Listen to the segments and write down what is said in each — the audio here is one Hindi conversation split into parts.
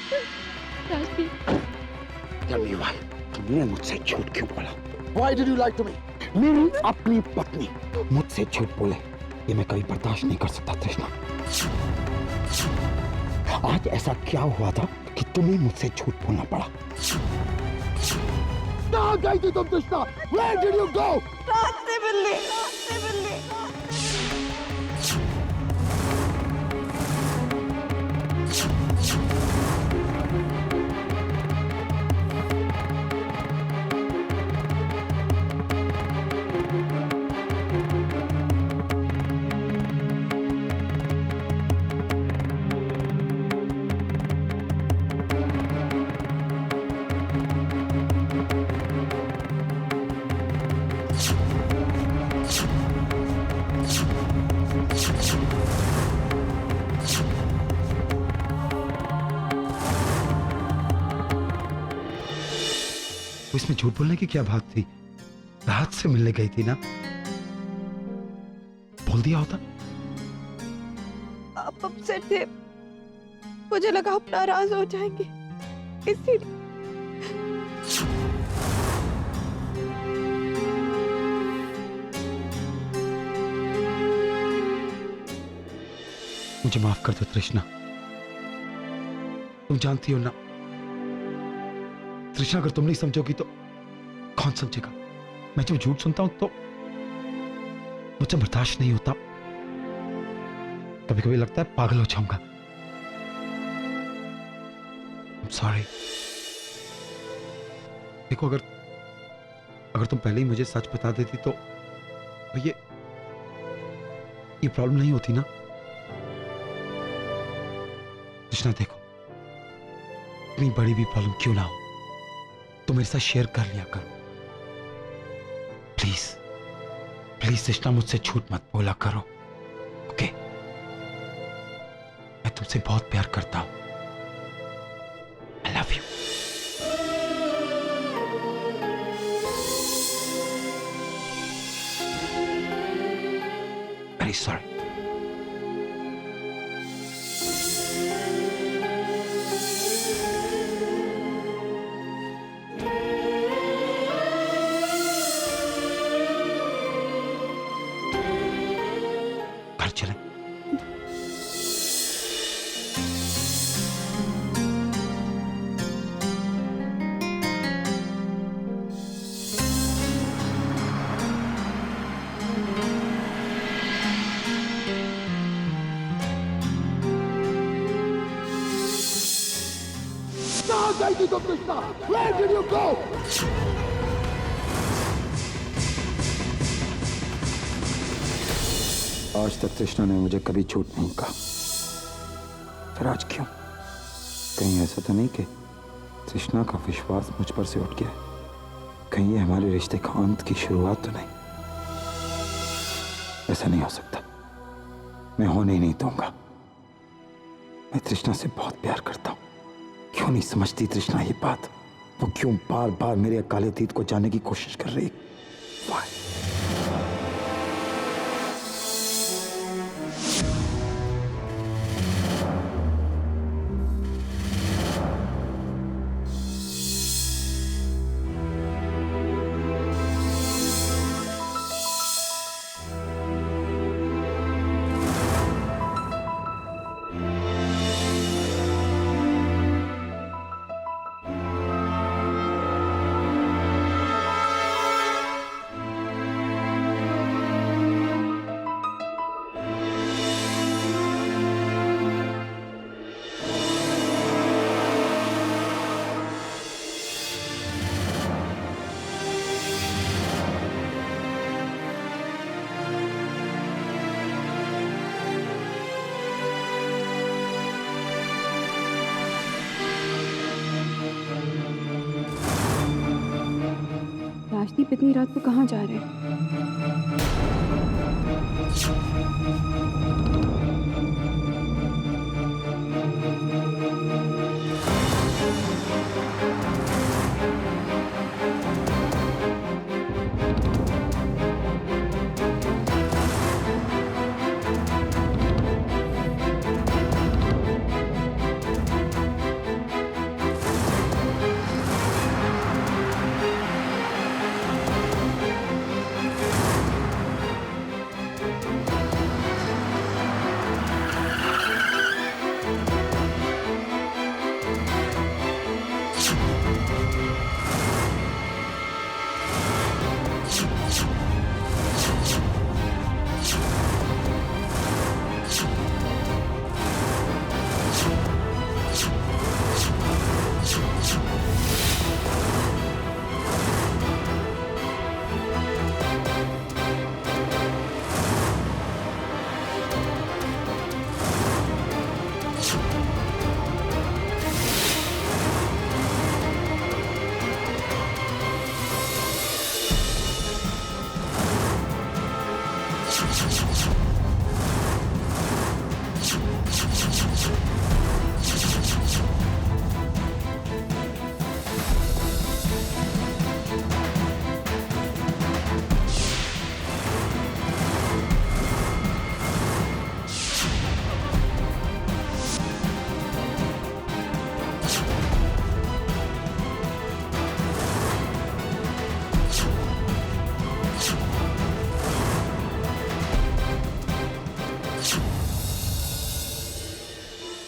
Rajdeep, Tell me why? तुमने मुझसे झूठ क्यों बोला? Why did you lie to me? मेरी अपनी पत्नी मुझसे झूठ बोले, ये मैं कभी बर्दाश्त नहीं कर सकता तृष्णा। आज ऐसा क्या हुआ था कि तुम्हें मुझसे झूठ बोलना पड़ा? कहाँ गई थी तुम तृष्णा? Where did you go? रास्ते बिल्ली, रास्ते बिल्ली। इसमें झूठ बोलने की क्या बात थी? रात से मिलने गई थी ना, बोल दिया होता। आप अपसेट थे, मुझे लगा आप नाराज हो जाएंगे, इसीलिए। मुझे माफ कर दो तृष्णा। तुम जानती हो ना तृष्णा, अगर तुम नहीं समझोगी तो कौन समझेगा? मैं जब झूठ सुनता हूं तो मुझे बर्दाश्त नहीं होता, कभी कभी लगता है पागल हो जाऊंगा। सॉरी। देखो, अगर तुम पहले ही मुझे सच बता देती तो ये प्रॉब्लम नहीं होती ना। कृष्णा देखो, इतनी बड़ी भी प्रॉब्लम क्यों ना हो, तो मेरे साथ शेयर कर लिया करो प्लीज। प्लीज कृष्णा, मुझसे झूठ मत बोला करो, ओके? मैं तुमसे बहुत प्यार करता हूं। I love you. Very sorry. घर चले। कहाँ गई थी तुम Krishna? Where did you go? आज तक कृष्णा ने मुझे कभी झूठ नहीं कहा, फिर आज क्यों? कहीं ऐसा तो नहीं कि कृष्णा का विश्वास मुझ पर से उठ गया? कहीं ये हमारे रिश्ते का अंत की शुरुआत तो नहीं? ऐसा नहीं हो सकता, मैं होने ही नहीं दूंगा। मैं तृष्णा से बहुत प्यार करता हूं। क्यों नहीं समझती तृष्णा ये बात? वो क्यों बार बार मेरे काले अतीत को जानने की कोशिश कर रही? Why? राजदीप इतनी रात को कहाँ जा रहे हैं?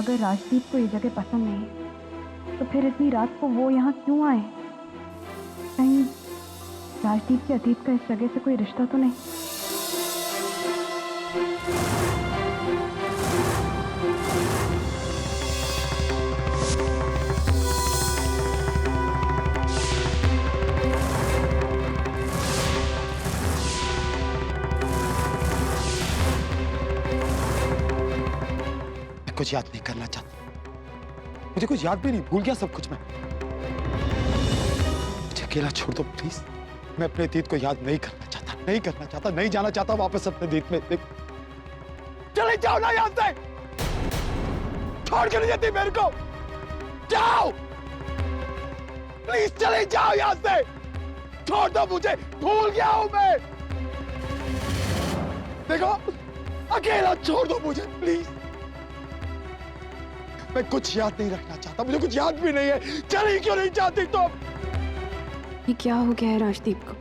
अगर राजदीप को ये जगह पसंद नहीं तो फिर इतनी रात को वो यहाँ क्यों आए? कहीं राजदीप के अतीत का इस जगह से कोई रिश्ता तो नहीं? कुछ याद नहीं करना चाहता, मुझे कुछ याद भी नहीं, भूल गया सब कुछ मैं। मुझे अकेला छोड़ दो प्लीज। मैं अपने अतीत को याद नहीं करना चाहता, नहीं करना चाहता, नहीं जाना चाहता वापस अपने अतीत में। चले जाओ ना यहाँ से, छोड़ के नहीं जाती मेरे को। जाओ प्लीज, चले जाओ यहाँ से, छोड़ दो मुझे, भूल गया हूं मैं। देखो अकेला छोड़ दो मुझे प्लीज। मैं कुछ याद नहीं रखना चाहता, मुझे कुछ याद भी नहीं है। चली क्यों नहीं चाहती तुम? ये क्या हो गया है राजदीप को?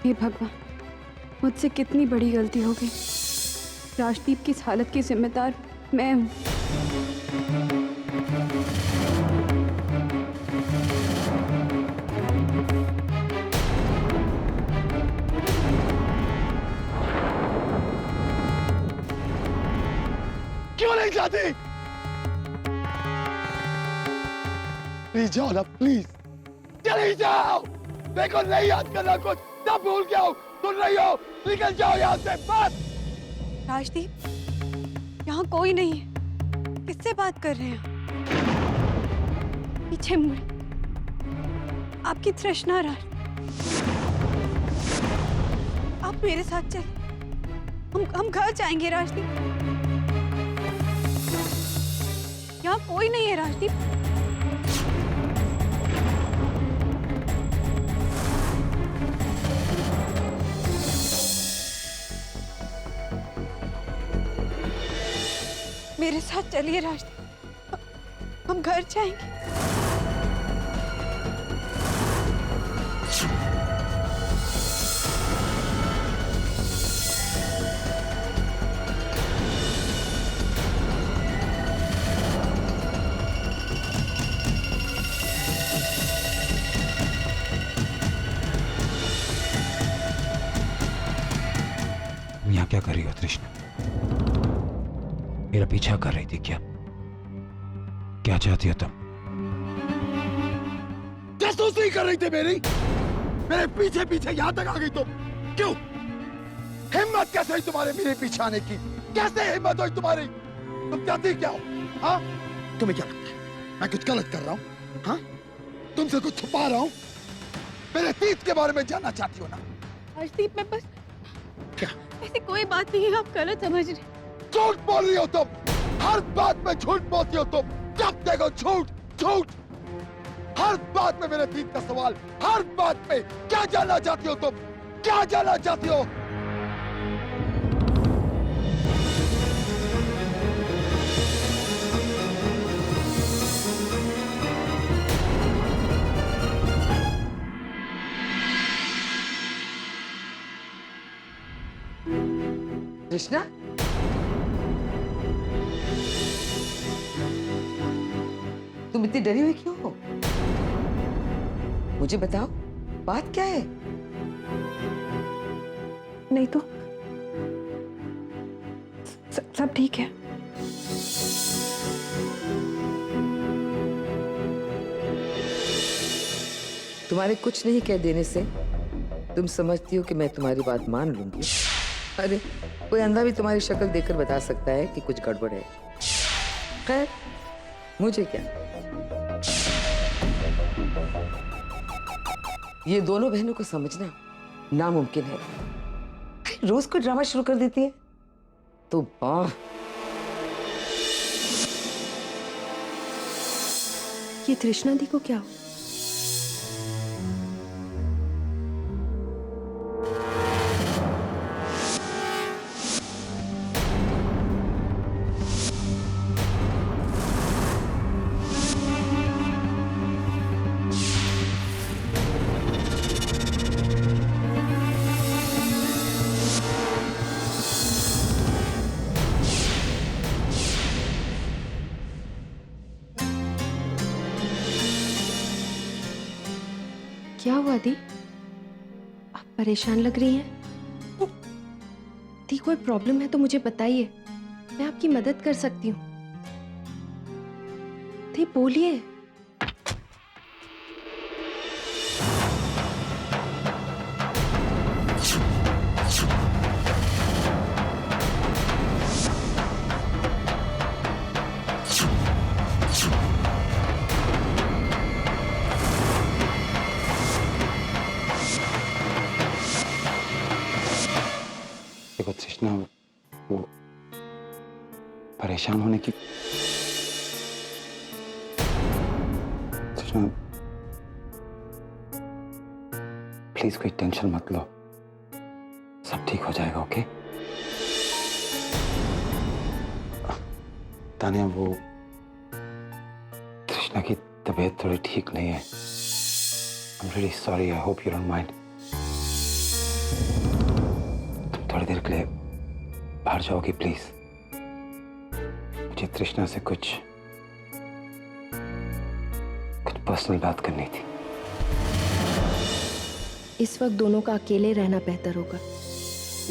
हे भगवान, मुझसे कितनी बड़ी गलती हो गई। राजदीप की इस हालत की जिम्मेदार मैं हूं। क्यों नहीं चाहती? प्लीज जाओ ना, प्लीज चले जाओ। देखो नहीं याद करना कुछ, सब भूल गया हूं, सुन रही हो? निकल जाओ यहाँ से बस। राजदीप, यहाँ कोई नहीं है। किससे बात कर रहे हैं आप? पीछे मुड़े, आपकी तृष्णा राज। आप मेरे साथ चले, हम घर जाएंगे राजदीप। यहाँ कोई नहीं है राजदीप। मेरे साथ चलिए राजदीप, हम घर जाएंगे। तुम यहाँ क्या कर रही हो तृष्णा? मेरा पीछा कर रही थी क्या? क्या चाहती हो तुम? जासूसी कर रही थी मेरे पीछे पीछे यहाँ तक आ गई तुम। क्यों? हिम्मत कैसे हुई तुम्हारे मेरे पीछे आने की? कैसे हिम्मत हुई तुम्हारी? तुम चाहती क्या हो? हाँ, तुम्हें क्या लगता है मैं कुछ गलत कर रहा हूँ? हाँ, तुमसे कुछ छुपा रहा हूँ? मेरे अतीत के बारे में जानना चाहती हो ना? राजदीप, मैं बस, क्या? ऐसी कोई बात नहीं है, आप गलत समझ रहे। झूठ बोल रही हो तुम, हर बात में झूठ बोलती हो तुम। जब देखो झूठ झूठ, हर बात में मेरे अतीत का सवाल, हर बात में। क्या जानना चाहती हो तुम? क्या जानना चाहती हो? कृष्णा, तुम इतनी डरी हुई क्यों हो? मुझे बताओ, बात क्या है? नहीं तो सब ठीक है। तुम्हारे कुछ नहीं कह देने से तुम समझती हो कि मैं तुम्हारी बात मान लूंगी। अरे कोई अंधा भी तुम्हारी शक्ल देखकर बता सकता है कि कुछ गड़बड़ है। खैर, मुझे क्या, ये दोनों बहनों को समझना नामुमकिन है। रोज को ड्रामा शुरू कर देती है तो वाह। ये तृष्णा दी को क्या हो? क्या हुआ दी? आप परेशान लग रही हैं। दी कोई प्रॉब्लम है तो मुझे बताइए, मैं आपकी मदद कर सकती हूँ। दी बोलिए। देखो तृष्णा, वो परेशान होने की तृष्णा, प्लीज कोई टेंशन मत लो, सब ठीक हो जाएगा। ओके तानिया, वो तृष्णा की तबीयत थोड़ी ठीक नहीं है। I'm really sorry, I hope you don't mind. तुम थोड़ी देर के लिए बाहर जाओगी प्लीज? मुझे तृष्णा से कुछ पर्सनल बात करनी थी। इस वक्त दोनों का अकेले रहना बेहतर होगा।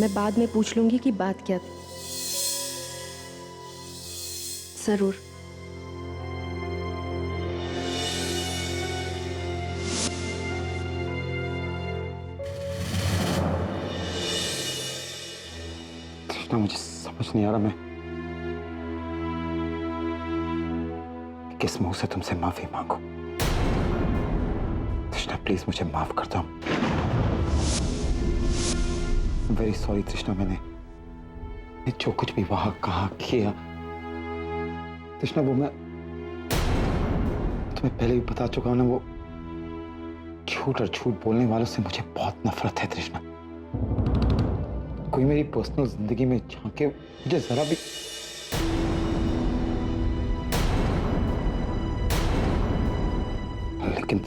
मैं बाद में पूछ लूंगी कि बात क्या थी। जरूर। तृष्णा, मुझे समझ नहीं आ रहा मैं किस मुंह से तुमसे माफी मांगू। तृष्णा प्लीज मुझे माफ कर दो। वेरी सॉरी तृष्णा, मैंने जो कुछ भी वहां कहा किया, तृष्णा वो मैं तुम्हें पहले भी बता चुका हूं ना, वो झूठ और झूठ बोलने वालों से मुझे बहुत नफरत है तृष्णा। कोई मेरी पर्सनल जिंदगी में झांके मुझे जरा भी लेकिन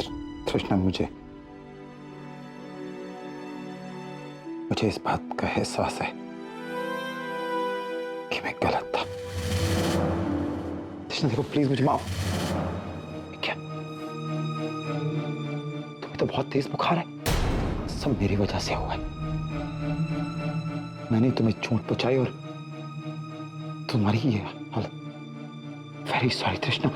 तृष्णा, मुझे इस बात का एहसास है कि मैं गलत था। तृष्णा देखो प्लीज मुझे माफ। क्या तुम्हें तो बहुत तेज बुखार है, सब मेरी वजह से हुआ है। मैंने तुम्हें चोट पहुंचाई और तुम्हारी ये हालत। वेरी सॉरी तृष्णा।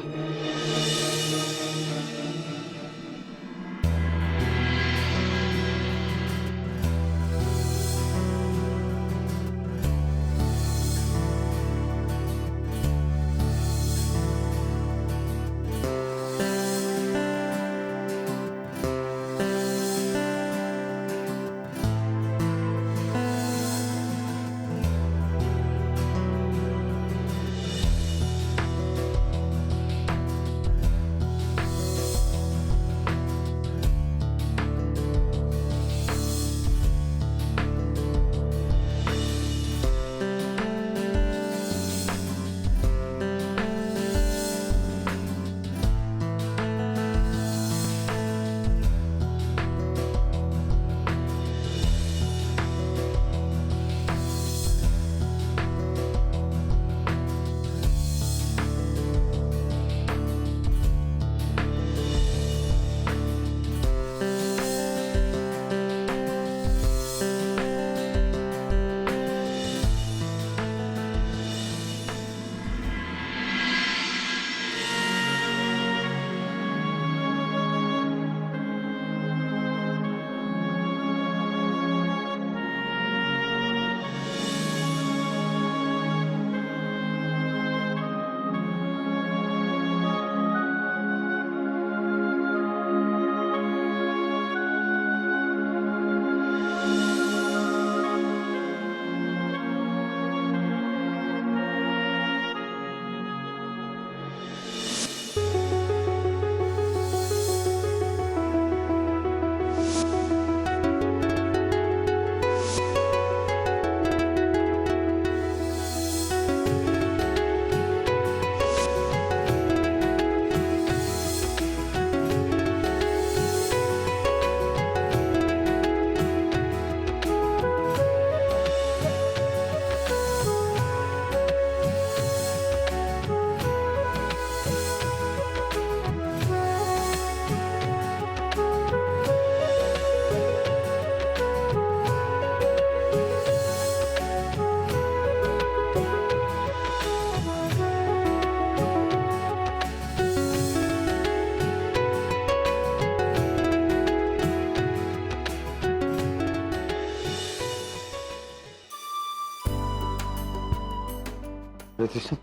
अरे तृष्णा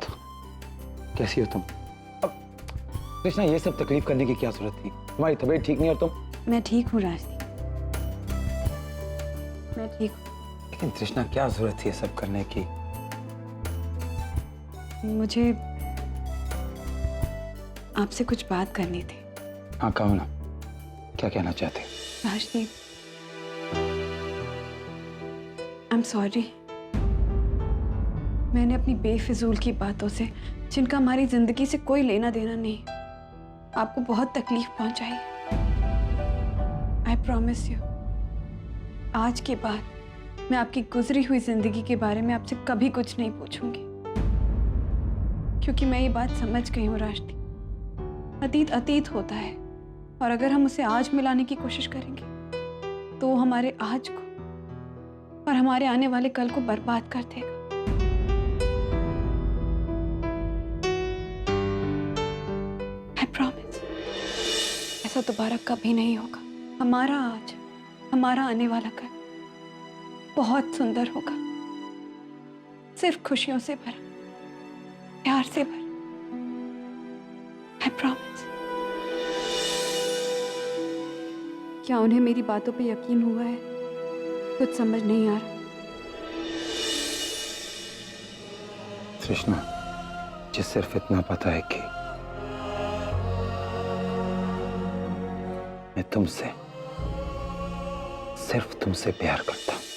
कैसी हो तुम? अब तृष्णा ये सब तकलीफ करने की क्या जरूरत थी? तुम्हारी तबीयत ठीक नहीं और तुम? मैं ठीक हूँ राजदीप, मैं ठीक हूँ। लेकिन तृष्णा क्या जरूरत थी ये सब करने की? मुझे आपसे कुछ बात करनी थी। हाँ कहो ना, क्या कहना चाहते? Rajdeep, I am sorry. मैंने अपनी बेफिजूल की बातों से, जिनका हमारी जिंदगी से कोई लेना देना नहीं, आपको बहुत तकलीफ पहुंचाई। आई प्रॉमिस यू, आज के बाद मैं आपकी गुजरी हुई जिंदगी के बारे में आपसे कभी कुछ नहीं पूछूंगी, क्योंकि मैं ये बात समझ गई हूँ राजदीप, अतीत अतीत होता है और अगर हम उसे आज मिलाने की कोशिश करेंगे तो वो हमारे आज को और हमारे आने वाले कल को बर्बाद कर देगा। आई प्रॉमिस, ऐसा दोबारा कभी नहीं होगा। हमारा आज, हमारा आने वाला कल बहुत सुंदर होगा, सिर्फ खुशियों से भरा, प्यार से भरा। I promise. क्या उन्हें मेरी बातों पे यकीन हुआ है? कुछ समझ नहीं आ रहा। तृष्णा, मुझे सिर्फ इतना पता है कि मैं तुमसे, सिर्फ तुमसे प्यार करता हूं।